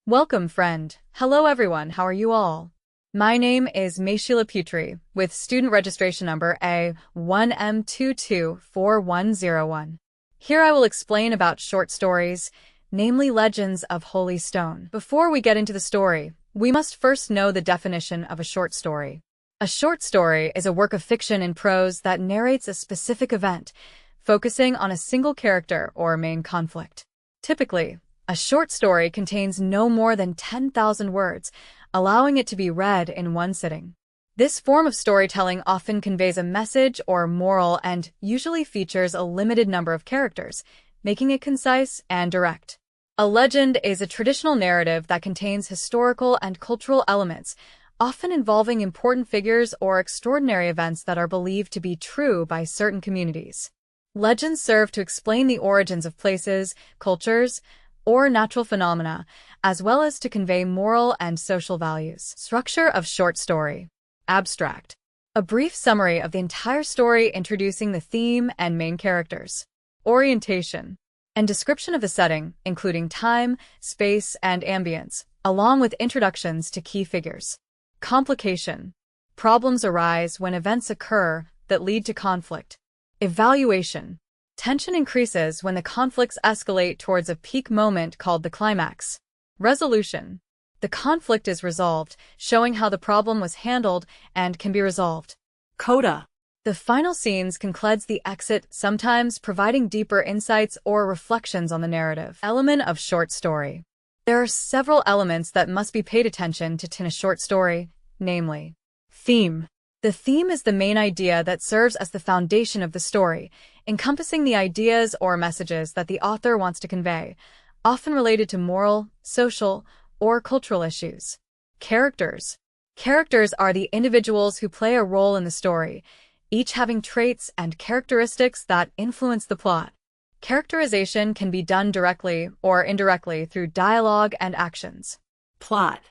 Welcome, friend. Hello, everyone. How are you all? My name is Meyshila Putri, with student registration number A1M224101. Here I will explain about short stories, namely Legends of Holy Stone. Before we get into the story, we must first know the definition of a short story. A short story is a work of fiction in prose that narrates a specific event, focusing on a single character or main conflict. Typically, a short story contains no more than 10,000 words, allowing it to be read in one sitting. This form of storytelling often conveys a message or moral and usually features a limited number of characters, making it concise and direct. A legend is a traditional narrative that contains historical and cultural elements, often involving important figures or extraordinary events that are believed to be true by certain communities. Legends serve to explain the origins of places, cultures, or natural phenomena, as well as to convey moral and social values. Structure of short story. Abstract. A brief summary of the entire story introducing the theme and main characters. Orientation. And description of the setting, including time, space, and ambience, along with introductions to key figures. Complication. Problems arise when events occur that lead to conflict. Evaluation. Tension increases when the conflicts escalate towards a peak moment called the climax. Resolution. The conflict is resolved, showing how the problem was handled and can be resolved. Coda. The final scenes concludes the exit, sometimes providing deeper insights or reflections on the narrative. Element of short story. There are several elements that must be paid attention to in a short story, namely, theme. The theme is the main idea that serves as the foundation of the story, encompassing the ideas or messages that the author wants to convey, often related to moral, social, or cultural issues. Characters. Characters are the individuals who play a role in the story, each having traits and characteristics that influence the plot. Characterization can be done directly or indirectly through dialogue and actions. Plot.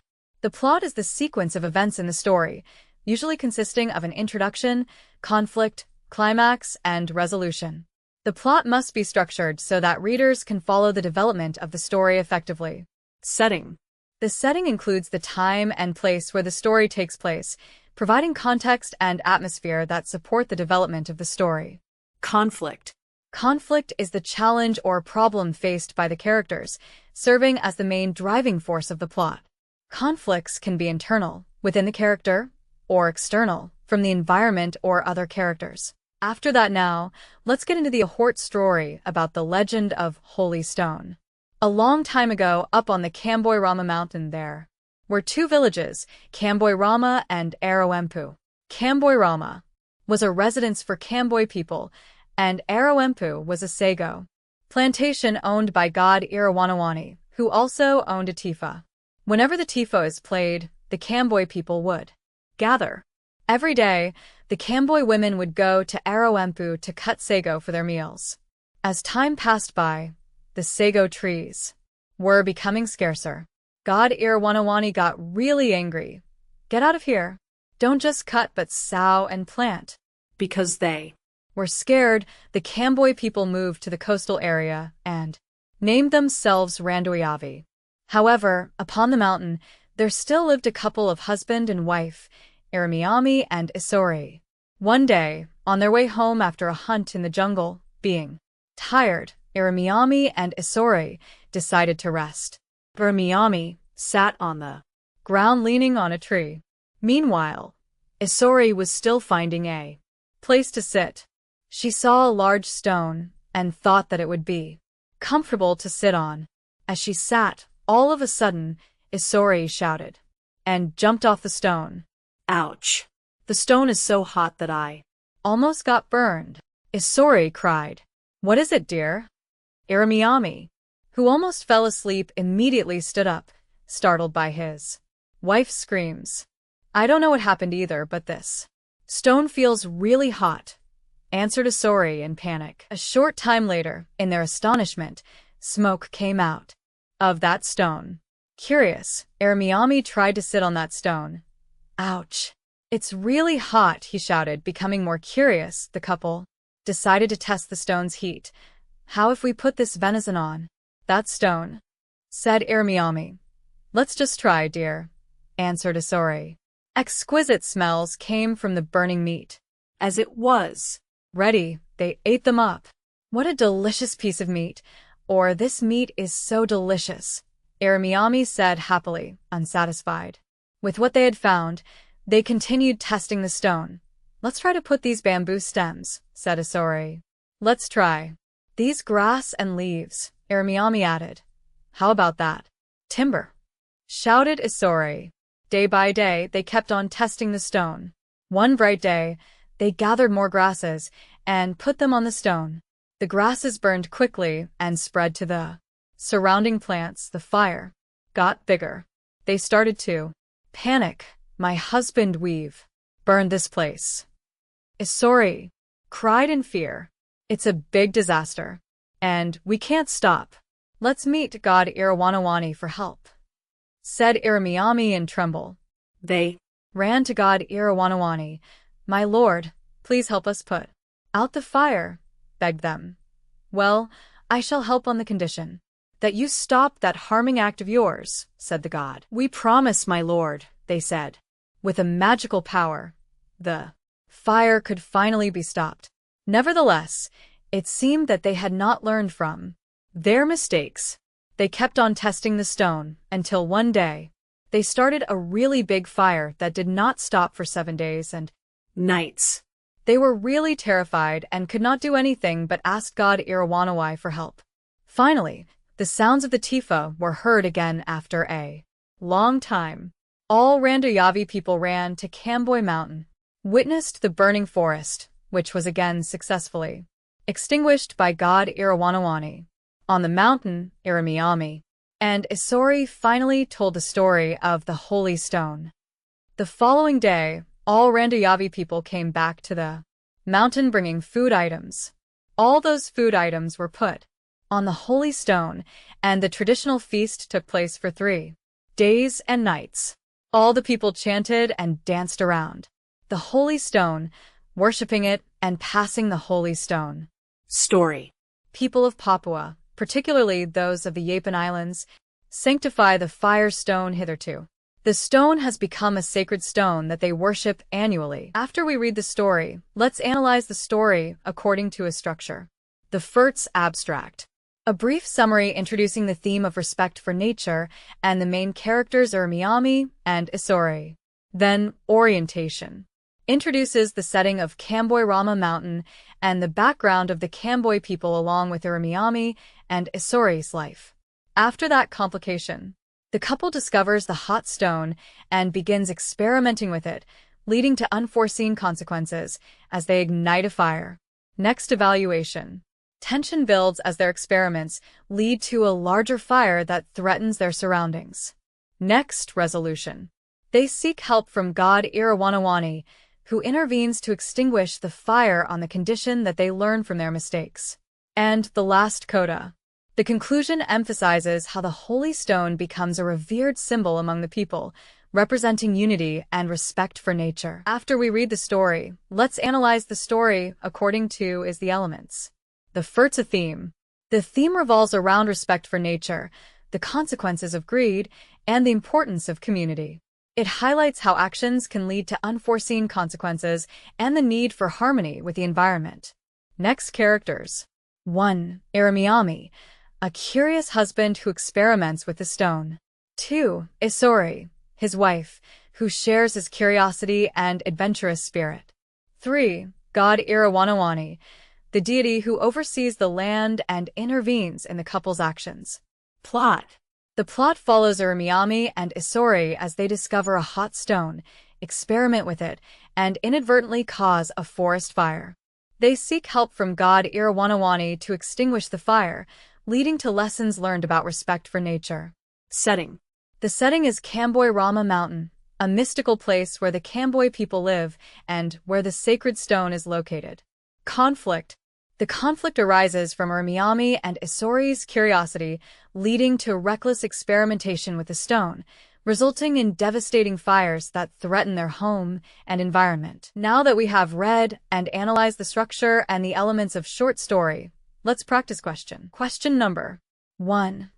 The plot is the sequence of events in the story, usually consisting of an introduction, conflict, climax, and resolution. The plot must be structured so that readers can follow the development of the story effectively. Setting. The setting includes the time and place where the story takes place, providing context and atmosphere that support the development of the story. Conflict. Conflict is the challenge or problem faced by the characters, serving as the main driving force of the plot. Conflicts can be internal, within the character, or external, from the environment or other characters. After that now, let's get into the short story about the legend of Holy Stone. A long time ago, up on the Kamboy Rama mountain there were two villages, Kamboy Rama and Arawempu. Kamboy Rama was a residence for Kamboy people, and Arawempu was a sago plantation owned by god Irawanawani, who also owned a tifa. Whenever the tifa is played, the Kamboy people would gather. Every day, the Kamboy women would go to Arawempu to cut sago for their meals. As time passed by, the sago trees were becoming scarcer. God Irawanawani got really angry. Get out of here. Don't just cut but sow and plant. Because they were scared, the Kamboy people moved to the coastal area and named themselves Randuiavi. However, upon the mountain, there still lived a couple of husband and wife, Iramiami and Isori. One day, on their way home after a hunt in the jungle, being tired, Iramiami and Isori decided to rest. Iramiami sat on the ground leaning on a tree. Meanwhile, Isori was still finding a place to sit. She saw a large stone and thought that it would be comfortable to sit on. As she sat, all of a sudden, Isori shouted and jumped off the stone. Ouch! The stone is so hot that I almost got burned. Isori cried. What is it, dear? Iramiami, who almost fell asleep, immediately stood up, startled by his wife's screams. I don't know what happened either, but this stone feels really hot, answered Isori in panic. A short time later, in their astonishment, smoke came out of that stone. Curious, Iramiami tried to sit on that stone. Ouch! It's really hot, he shouted, becoming more curious. The couple decided to test the stone's heat. How if we put this venison on that stone? Said Iramiami. Let's just try, dear, answered Isori. Exquisite smells came from the burning meat. As it was ready, they ate them up. What a delicious piece of meat, or this meat is so delicious, Irumyami said happily, unsatisfied. With what they had found, they continued testing the stone. Let's try to put these bamboo stems, said Isori. Let's try. These grass and leaves, Irumyami added. How about that? Timber, shouted Isori. Day by day, they kept on testing the stone. One bright day, they gathered more grasses and put them on the stone. The grasses burned quickly and spread to the surrounding plants. The fire got bigger. They started to panic. My husband we've burned this place, Isori cried in fear. It's a big disaster, and we can't stop. Let's meet God Irawanawani for help, said Irumyami in tremble. They ran to God Irawanawani. My lord, please help us put out the fire, begged them. Well, I shall help on the condition that you stop that harming act of yours, said the god. We promise, my lord, they said. With a magical power, the fire could finally be stopped. Nevertheless, it seemed that they had not learned from their mistakes. They kept on testing the stone until one day, they started a really big fire that did not stop for 7 days and nights. They were really terrified and could not do anything but ask God Irawanawai for help. Finally, the sounds of the Tifa were heard again after a long time. All Randayavi people ran to Kamboy Mountain, witnessed the burning forest, which was again successfully extinguished by God Irawanawani. On the mountain, Irumyami and Isori finally told the story of the Holy Stone. The following day, all Randayavi people came back to the mountain bringing food items. All those food items were put on the Holy Stone, and the traditional feast took place for 3 days and nights. All the people chanted and danced around the Holy Stone, worshipping it and passing the Holy Stone. Story. People of Papua, particularly those of the Yapen Islands, sanctify the fire stone hitherto. The stone has become a sacred stone that they worship annually. After we read the story, let's analyze the story according to a structure. The first abstract. A brief summary introducing the theme of respect for nature and the main characters Irumyami and Isori. Then, orientation. Introduces the setting of Kamboy Rama Mountain and the background of the Kamboy people along with Irumyami and Isori's life. After that complication, the couple discovers the hot stone and begins experimenting with it, leading to unforeseen consequences as they ignite a fire. Next, evaluation. Tension builds as their experiments lead to a larger fire that threatens their surroundings. Next, resolution. They seek help from God Irawanawani, who intervenes to extinguish the fire on the condition that they learn from their mistakes. And the last coda. The conclusion emphasizes how the Holy Stone becomes a revered symbol among the people, representing unity and respect for nature. After we read the story, let's analyze the story according to the elements. The first theme. The theme revolves around respect for nature, the consequences of greed, and the importance of community. It highlights how actions can lead to unforeseen consequences and the need for harmony with the environment. Next, characters. 1. Irumyami, a curious husband who experiments with the stone. 2. Isori, his wife, who shares his curiosity and adventurous spirit. 3. God Irawanawani, the deity who oversees the land and intervenes in the couple's actions. Plot. The plot follows Irumyami and Isori as they discover a hot stone, experiment with it, and inadvertently cause a forest fire. They seek help from God Irawanawani to extinguish the fire, leading to lessons learned about respect for nature. Setting. The setting is Kamboy Rama Mountain, a mystical place where the Kamboy people live and where the sacred stone is located. Conflict. The conflict arises from Irumyami and Isori's curiosity, leading to reckless experimentation with the stone, resulting in devastating fires that threaten their home and environment. Now that we have read and analyzed the structure and the elements of short story, let's practice question. Question number 1.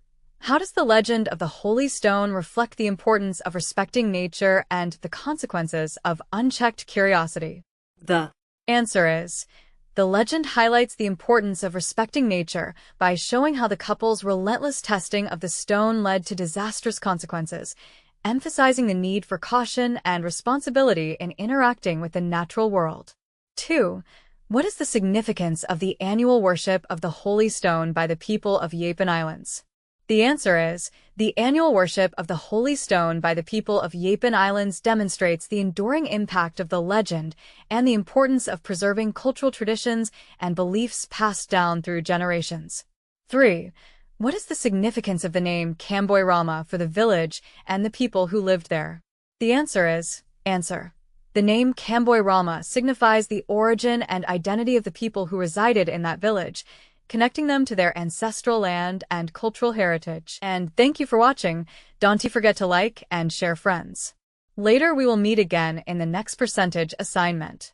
How does the legend of the Holy Stone reflect the importance of respecting nature and the consequences of unchecked curiosity? The Answer is, the legend highlights the importance of respecting nature by showing how the couple's relentless testing of the stone led to disastrous consequences, emphasizing the need for caution and responsibility in interacting with the natural world. 2. What is the significance of the annual worship of the Holy Stone by the people of Yapen Islands? The answer is, the annual worship of the Holy Stone by the people of Yapen Islands demonstrates the enduring impact of the legend and the importance of preserving cultural traditions and beliefs passed down through generations. 3. What is the significance of the name Kamboy Rama for the village and the people who lived there? The answer is, the name Kamboy Rama signifies the origin and identity of the people who resided in that village, connecting them to their ancestral land and cultural heritage. And thank you for watching. Don't forget to like and share friends. Later we will meet again in the next percentage assignment.